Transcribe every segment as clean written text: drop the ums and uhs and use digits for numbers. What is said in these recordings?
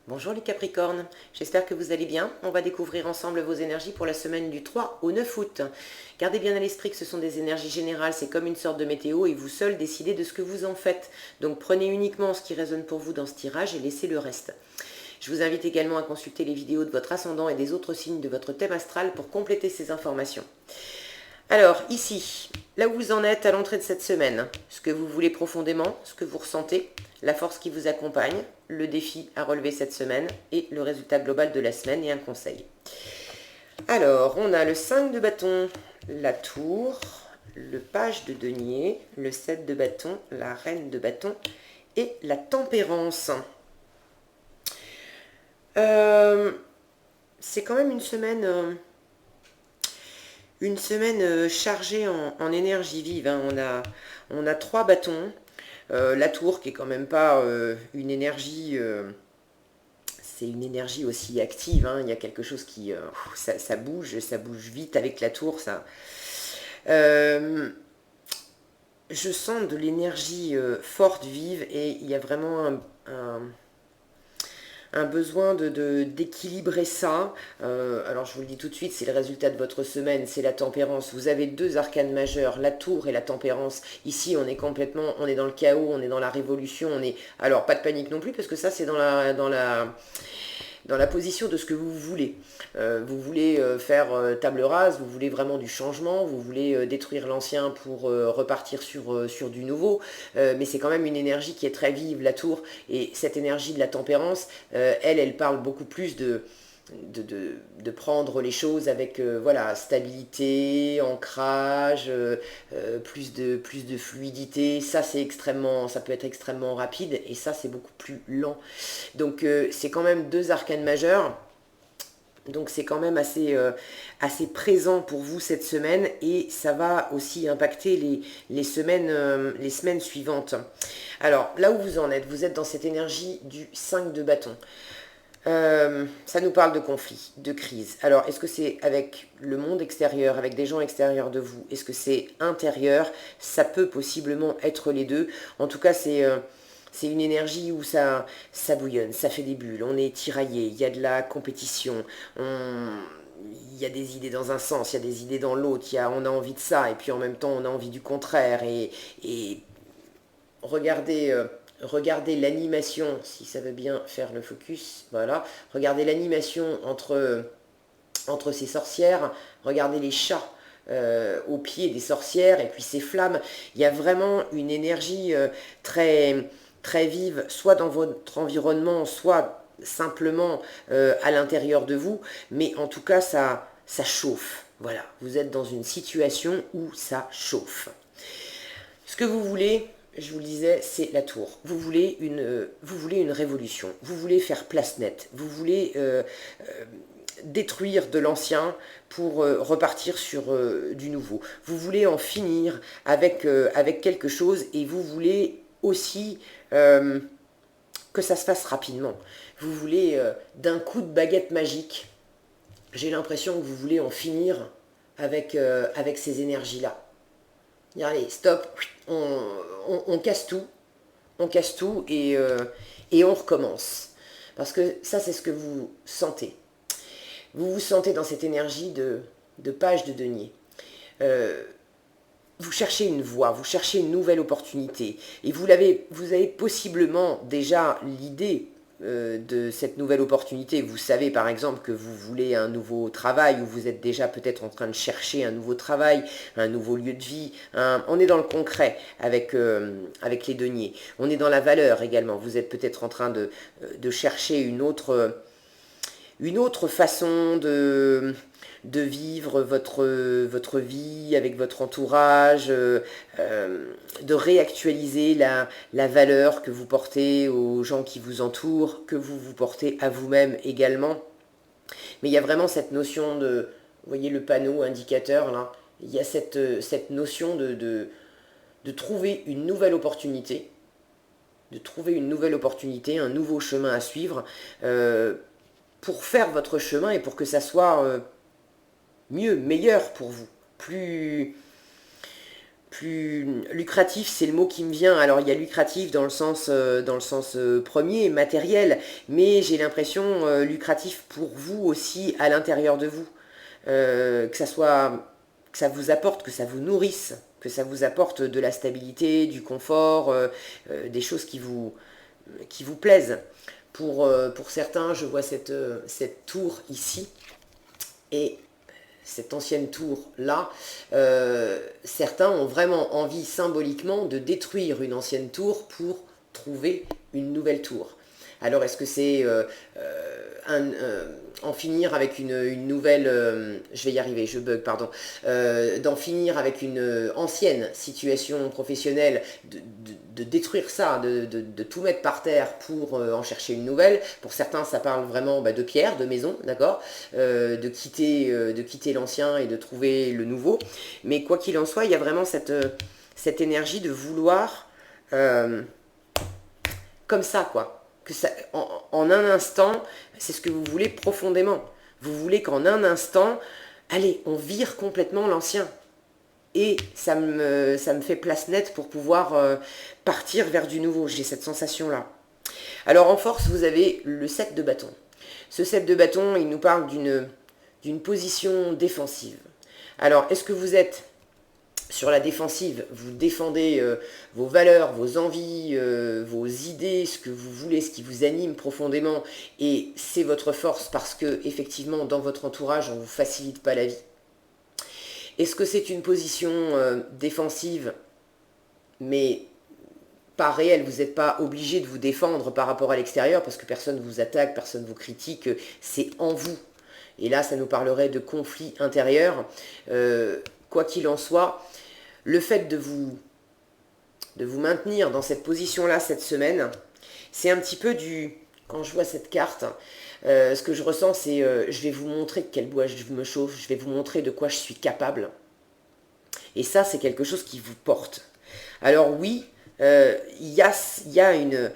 Bonjour les Capricornes, j'espère que vous allez bien. On va découvrir ensemble vos énergies pour la semaine du 3 au 9 août. Gardez bien à l'esprit que ce sont des énergies générales, c'est comme une sorte de météo et vous seul décidez de ce que vous en faites. Donc prenez uniquement ce qui résonne pour vous dans ce tirage et laissez le reste. Je vous invite également à consulter les vidéos de votre ascendant et des autres signes de votre thème astral pour compléter ces informations. Alors, ici, là où vous en êtes à l'entrée de cette semaine, ce que vous voulez profondément, ce que vous ressentez, la force qui vous accompagne, le défi à relever cette semaine et le résultat global de la semaine et un conseil. Alors, on a le 5 de bâton, la tour, le page de denier, le 7 de bâton, la reine de bâton et la tempérance. C'est quand même une semaine chargée en énergie vive. Hein. On a 3 bâtons. La tour qui est quand même pas une énergie... c'est une énergie aussi active. Hein. Il y a quelque chose qui... ça bouge vite avec la tour. Ça. Je sens de l'énergie forte, vive, et il y a vraiment un besoin d'équilibrer ça. Alors je vous le dis tout de suite, c'est le résultat de votre semaine, c'est la tempérance. Vous avez 2 arcanes majeurs, la tour et la tempérance. Ici, on est dans le chaos, on est dans la révolution, alors pas de panique non plus, parce que ça c'est dans la position de ce que vous voulez. Vous voulez faire table rase, vous voulez vraiment du changement, vous voulez détruire l'ancien pour repartir sur du nouveau, mais c'est quand même une énergie qui est très vive, la tour, et cette énergie de la tempérance, elle parle beaucoup plus de prendre les choses avec voilà, stabilité, ancrage, plus de fluidité. Ça peut être extrêmement rapide, et ça c'est beaucoup plus lent. Donc c'est quand même 2 arcanes majeurs. Donc c'est quand même assez présent pour vous cette semaine, et ça va aussi impacter les semaines suivantes. Alors là où vous en êtes, vous êtes dans cette énergie du 5 de bâton. Ça nous parle de conflit, de crise. Alors, est-ce que c'est avec le monde extérieur, avec des gens extérieurs de vous? Est-ce que c'est intérieur? Ça peut possiblement être les deux. En tout cas, c'est une énergie où ça bouillonne, ça fait des bulles, on est tiraillé, il y a de la compétition, il y a des idées dans un sens, il y a des idées dans l'autre, on a envie de ça, et puis en même temps, on a envie du contraire, et regardez l'animation, si ça veut bien faire le focus, voilà. Regardez l'animation entre ces sorcières, regardez les chats au pied des sorcières, et puis ces flammes. Il y a vraiment une énergie très, très vive, soit dans votre environnement, soit simplement à l'intérieur de vous, mais en tout cas, ça chauffe. Voilà, vous êtes dans une situation où ça chauffe. Ce que vous voulez, je vous le disais, c'est la tour. Vous voulez une révolution. Vous voulez faire place nette. Vous voulez détruire de l'ancien pour repartir sur du nouveau. Vous voulez en finir avec quelque chose, et vous voulez aussi que ça se fasse rapidement. Vous voulez d'un coup de baguette magique. J'ai l'impression que vous voulez en finir avec ces énergies-là. Allez, stop, on casse tout, et on recommence. Parce que ça, c'est ce que vous sentez. Vous vous sentez dans cette énergie de page de denier. Vous cherchez une voie, vous cherchez une nouvelle opportunité, et vous avez possiblement déjà l'idée de cette nouvelle opportunité. Vous savez par exemple que vous voulez un nouveau travail, ou vous êtes déjà peut-être en train de chercher un nouveau travail, un nouveau lieu de vie. On est dans le concret avec les deniers. On est dans la valeur également. Vous êtes peut-être en train de chercher une autre façon de vivre votre vie avec votre entourage, de réactualiser la valeur que vous portez aux gens qui vous entourent, que vous portez à vous-même également. Mais il y a vraiment cette notion vous voyez le panneau indicateur là, il y a cette notion de trouver une nouvelle opportunité, un nouveau chemin à suivre, pour faire votre chemin, et pour que ça soit meilleur pour vous, plus plus lucratif, c'est le mot qui me vient. Alors il y a lucratif dans le sens premier, matériel, mais j'ai l'impression lucratif pour vous aussi à l'intérieur de vous. Que ça vous apporte, que ça vous nourrisse, que ça vous apporte de la stabilité, du confort, des choses qui vous plaisent. Pour certains, je vois cette tour ici, et cette ancienne tour-là, certains ont vraiment envie symboliquement de détruire une ancienne tour pour trouver une nouvelle tour. Alors est-ce que c'est en finir avec une nouvelle, je vais y arriver, je bug, pardon, d'en finir avec une ancienne situation professionnelle, de détruire ça, de tout mettre par terre pour en chercher une nouvelle. Pour certains, ça parle vraiment de pierre, de maison, d'accord, de quitter l'ancien et de trouver le nouveau. Mais quoi qu'il en soit, il y a vraiment cette énergie de vouloir, comme ça, quoi. Que ça, en un instant, c'est ce que vous voulez profondément. Vous voulez qu'en un instant, allez, on vire complètement l'ancien. Et ça me fait place nette pour pouvoir partir vers du nouveau. J'ai cette sensation-là. Alors en force, vous avez le 7 de bâton. Ce 7 de bâton, il nous parle d'une position défensive. Alors, est-ce que vous êtes sur la défensive, vous défendez vos valeurs, vos envies, vos idées, ce que vous voulez, ce qui vous anime profondément, et c'est votre force parce que effectivement dans votre entourage on ne vous facilite pas la vie? Est-ce que c'est une position défensive, mais pas réelle? Vous n'êtes pas obligé de vous défendre par rapport à l'extérieur parce que personne ne vous attaque, personne ne vous critique, c'est en vous. Et là ça nous parlerait de conflit intérieur. Quoi qu'il en soit, le fait de vous maintenir dans cette position-là cette semaine, c'est un petit peu quand je vois cette carte, ce que je ressens, c'est je vais vous montrer de quel bois je me chauffe, je vais vous montrer de quoi je suis capable. Et ça, c'est quelque chose qui vous porte. Alors oui, il y a une...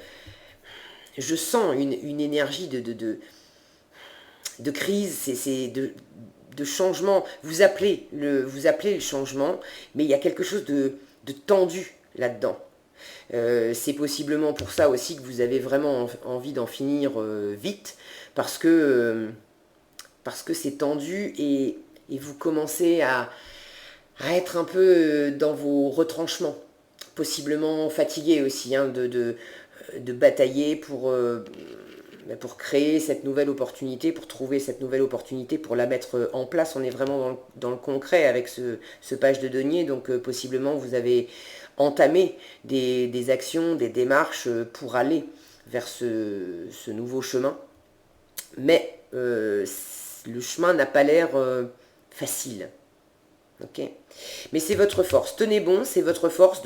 Je sens une énergie de crise, c'est de changement. Vous appelez le changement, mais il y a quelque chose de tendu là-dedans. C'est possiblement pour ça aussi que vous avez vraiment envie d'en finir vite, parce que c'est tendu et vous commencez à être un peu dans vos retranchements, possiblement fatigué aussi, hein, de batailler pour créer cette nouvelle opportunité, pour trouver cette nouvelle opportunité, pour la mettre en place. On est vraiment dans le concret avec ce page de denier, donc possiblement vous avez entamé des actions, des démarches pour aller vers ce nouveau chemin. Mais le chemin n'a pas l'air facile. Okay, mais c'est votre force. Tenez bon, c'est votre force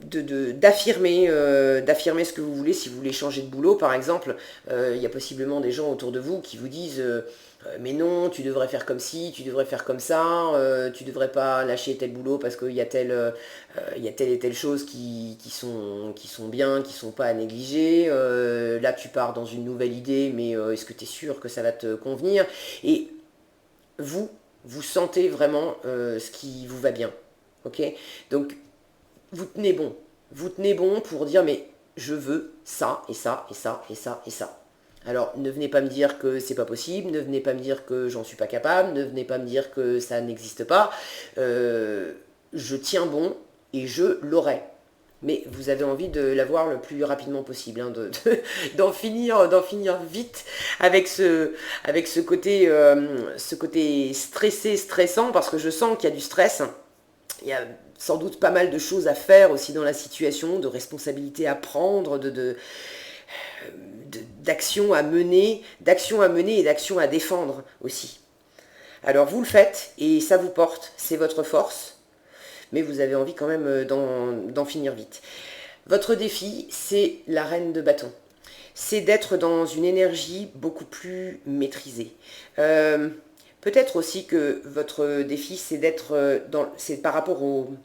d'affirmer ce que vous voulez. Si vous voulez changer de boulot par exemple, il y a possiblement des gens autour de vous qui vous disent mais non, tu devrais faire comme ci, tu devrais faire comme ça, tu devrais pas lâcher tel boulot parce qu'il y a telle et telle chose qui sont bien, qui sont pas à négliger, là tu pars dans une nouvelle idée, mais est-ce que tu es sûr que ça va te convenir? Et vous sentez vraiment ce qui vous va bien, ok? Donc vous tenez bon. Vous tenez bon pour dire mais je veux ça et ça et ça et ça et ça. Alors ne venez pas me dire que c'est pas possible, ne venez pas me dire que j'en suis pas capable, ne venez pas me dire que ça n'existe pas. Je tiens bon et je l'aurai. Mais vous avez envie de l'avoir le plus rapidement possible, hein, d'en finir vite avec ce côté stressé, stressant, parce que je sens qu'il y a du stress. Il y a sans doute pas mal de choses à faire aussi dans la situation, de responsabilités à prendre, d'actions à mener et d'actions à défendre aussi. Alors vous le faites et ça vous porte, c'est votre force, mais vous avez envie quand même d'en finir vite. Votre défi, c'est la reine de bâton. C'est d'être dans une énergie beaucoup plus maîtrisée. Peut-être aussi que votre défi, c'est par rapport aux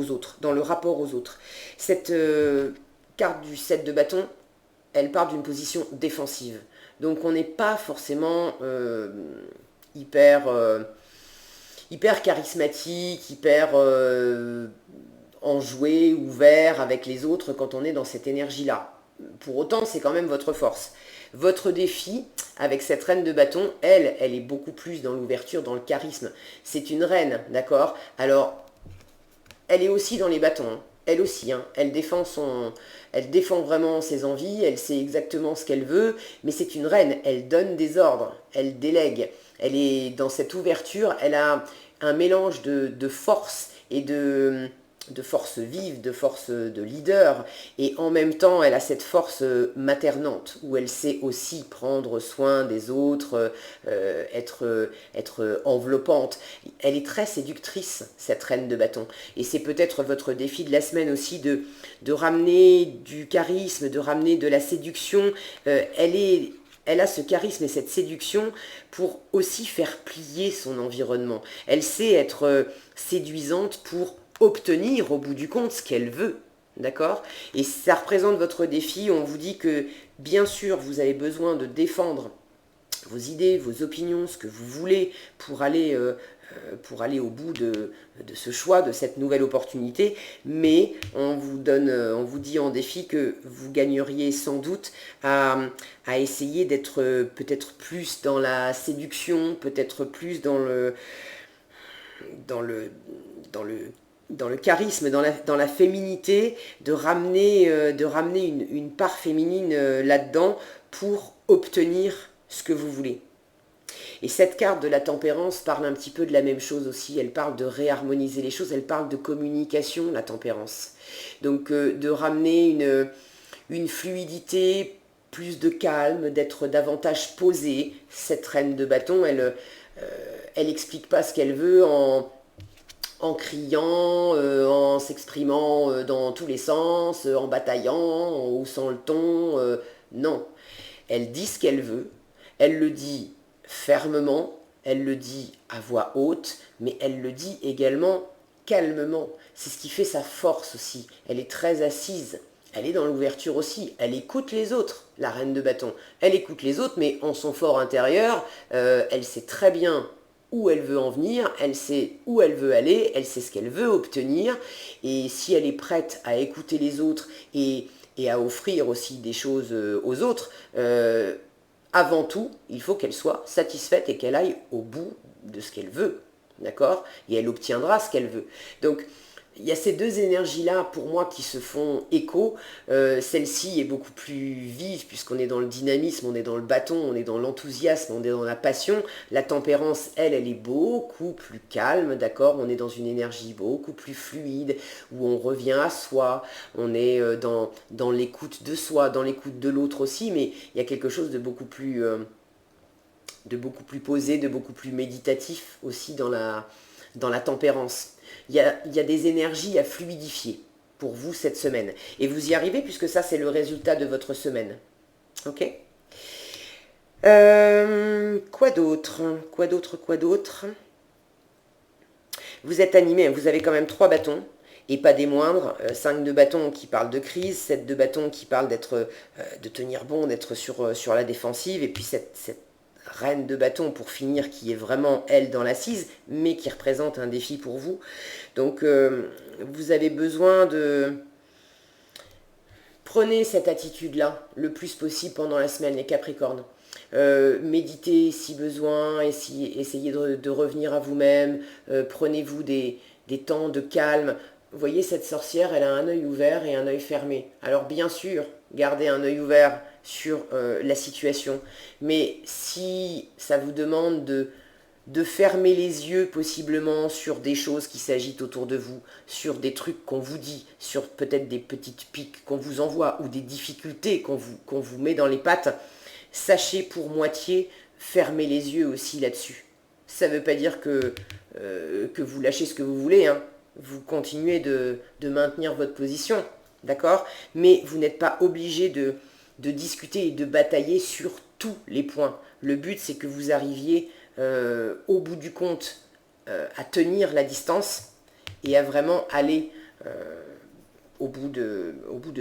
autres, dans le rapport aux autres. Cette carte du 7 de bâton, elle part d'une position défensive. Donc on n'est pas forcément hyper hyper charismatique, hyper enjoué, ouvert avec les autres quand on est dans cette énergie-là. Pour autant, c'est quand même votre force. Votre défi, avec cette reine de bâton, elle est beaucoup plus dans l'ouverture, dans le charisme. C'est une reine, d'accord? Alors, elle est aussi dans les bâtons, hein. Elle aussi, hein. Elle défend vraiment ses envies, elle sait exactement ce qu'elle veut, mais c'est une reine, elle donne des ordres, elle délègue, elle est dans cette ouverture, elle a un mélange de force et de force vive, de force de leader, et en même temps elle a cette force maternante, où elle sait aussi prendre soin des autres, être enveloppante. Elle est très séductrice, cette reine de bâton, et c'est peut-être votre défi de la semaine aussi de ramener du charisme, de ramener de la séduction. Elle a ce charisme et cette séduction pour aussi faire plier son environnement. Elle sait être séduisante pour obtenir au bout du compte ce qu'elle veut. D'accord? Et ça représente votre défi. On vous dit que, bien sûr, vous avez besoin de défendre vos idées, vos opinions, ce que vous voulez pour aller au bout de ce choix, de cette nouvelle opportunité, mais on vous dit en défi que vous gagneriez sans doute à essayer d'être peut-être plus dans la séduction, peut-être plus dans le, dans le, dans le charisme, dans la féminité, de ramener une part féminine là-dedans pour obtenir ce que vous voulez. Et cette carte de la tempérance parle un petit peu de la même chose aussi. Elle parle de réharmoniser les choses, elle parle de communication, la tempérance. Donc de ramener une fluidité, plus de calme, d'être davantage posée. Cette reine de bâton, elle explique pas ce qu'elle veut en criant, en s'exprimant dans tous les sens, en bataillant, en haussant le ton. Non, elle dit ce qu'elle veut, elle le dit fermement, elle le dit à voix haute, mais elle le dit également calmement. C'est ce qui fait sa force aussi. Elle est très assise, elle est dans l'ouverture aussi, elle écoute les autres, la reine de bâton. Elle écoute les autres, mais en son fort intérieur, elle sait très bien où elle veut en venir, elle sait où elle veut aller, elle sait ce qu'elle veut obtenir, et si elle est prête à écouter les autres et à offrir aussi des choses aux autres, avant tout, il faut qu'elle soit satisfaite et qu'elle aille au bout de ce qu'elle veut, d'accord? Et elle obtiendra ce qu'elle veut. Donc, il y a ces deux énergies-là, pour moi, qui se font écho. Celle-ci est beaucoup plus vive, puisqu'on est dans le dynamisme, on est dans le bâton, on est dans l'enthousiasme, on est dans la passion. La tempérance, elle est beaucoup plus calme, d'accord? On est dans une énergie beaucoup plus fluide, où on revient à soi, on est dans l'écoute de soi, dans l'écoute de l'autre aussi, mais il y a quelque chose de beaucoup plus posé, de beaucoup plus méditatif aussi dans la tempérance. Il y a des énergies à fluidifier pour vous cette semaine. Et vous y arrivez puisque ça, c'est le résultat de votre semaine. Ok? Quoi d'autre? Quoi d'autre? Vous êtes animé, vous avez quand même 3 bâtons. Et pas des moindres, 5 de bâtons qui parlent de crise, 7 de bâtons qui parlent de tenir bon, d'être sur la défensive, et puis cette reine de bâton pour finir qui est vraiment elle dans l'assise, mais qui représente un défi pour vous. Donc vous avez besoin de... Prenez cette attitude-là le plus possible pendant la semaine, les Capricornes. Méditez si besoin, essayez de revenir à vous-même, prenez-vous des temps de calme. Vous voyez, cette sorcière, elle a un œil ouvert et un œil fermé. Alors bien sûr, gardez un œil ouvert sur la situation. Mais si ça vous demande de fermer les yeux possiblement sur des choses qui s'agitent autour de vous, sur des trucs qu'on vous dit, sur peut-être des petites piques qu'on vous envoie ou des difficultés qu'on vous met dans les pattes, sachez pour moitié fermer les yeux aussi là-dessus. Ça ne veut pas dire que vous lâchez ce que vous voulez, hein. Vous continuez de maintenir votre position, d'accord? Mais vous n'êtes pas obligé de discuter et de batailler sur tous les points. Le but, c'est que vous arriviez au bout du compte à tenir la distance et à vraiment aller au bout de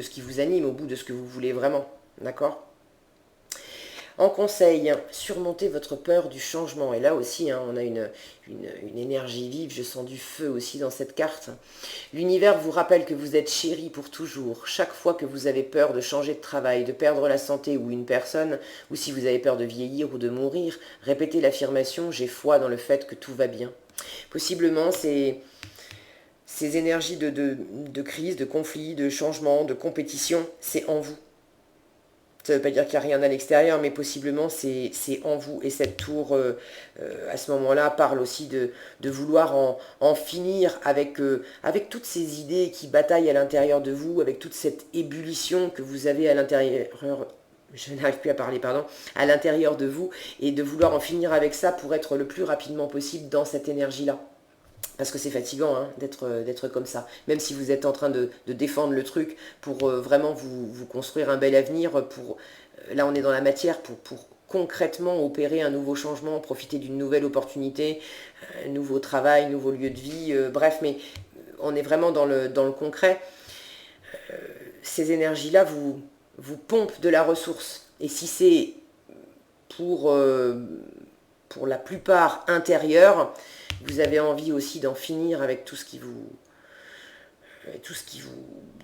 ce qui vous anime, au bout de ce que vous voulez vraiment, d'accord? En conseil, surmontez votre peur du changement. Et là aussi, hein, on a une énergie vive, je sens du feu aussi dans cette carte. L'univers vous rappelle que vous êtes chéri pour toujours. Chaque fois que vous avez peur de changer de travail, de perdre la santé ou une personne, ou si vous avez peur de vieillir ou de mourir, répétez l'affirmation « j'ai foi dans le fait que tout va bien ». Possiblement, ces énergies de crise, de conflit, de changement, de compétition, c'est en vous. Ça ne veut pas dire qu'il n'y a rien à l'extérieur, mais possiblement c'est en vous. Et cette tour, à ce moment-là, parle aussi de vouloir en finir avec toutes ces idées qui bataillent à l'intérieur de vous, avec toute cette ébullition que vous avez à l'intérieur, je n'arrive plus à parler, pardon, à l'intérieur de vous, et de vouloir en finir avec ça pour être le plus rapidement possible dans cette énergie-là. Parce que c'est fatigant hein, d'être comme ça. Même si vous êtes en train de défendre le truc pour vraiment vous construire un bel avenir, là on est dans la matière, pour concrètement opérer un nouveau changement, profiter d'une nouvelle opportunité, un nouveau travail, nouveau lieu de vie, bref, mais on est vraiment dans le concret. Ces énergies-là vous pompent de la ressource. Et si c'est pour la plupart intérieure, vous avez envie aussi d'en finir avec tout ce qui vous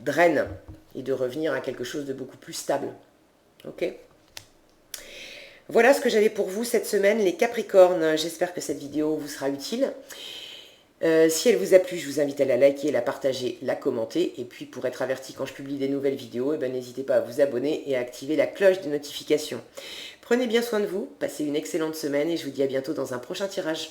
draine et de revenir à quelque chose de beaucoup plus stable. Ok ? Voilà ce que j'avais pour vous cette semaine, les Capricornes. J'espère que cette vidéo vous sera utile. Si elle vous a plu, je vous invite à la liker, la partager, la commenter. Et puis pour être averti quand je publie des nouvelles vidéos, n'hésitez pas à vous abonner et à activer la cloche de notification. Prenez bien soin de vous, passez une excellente semaine et je vous dis à bientôt dans un prochain tirage.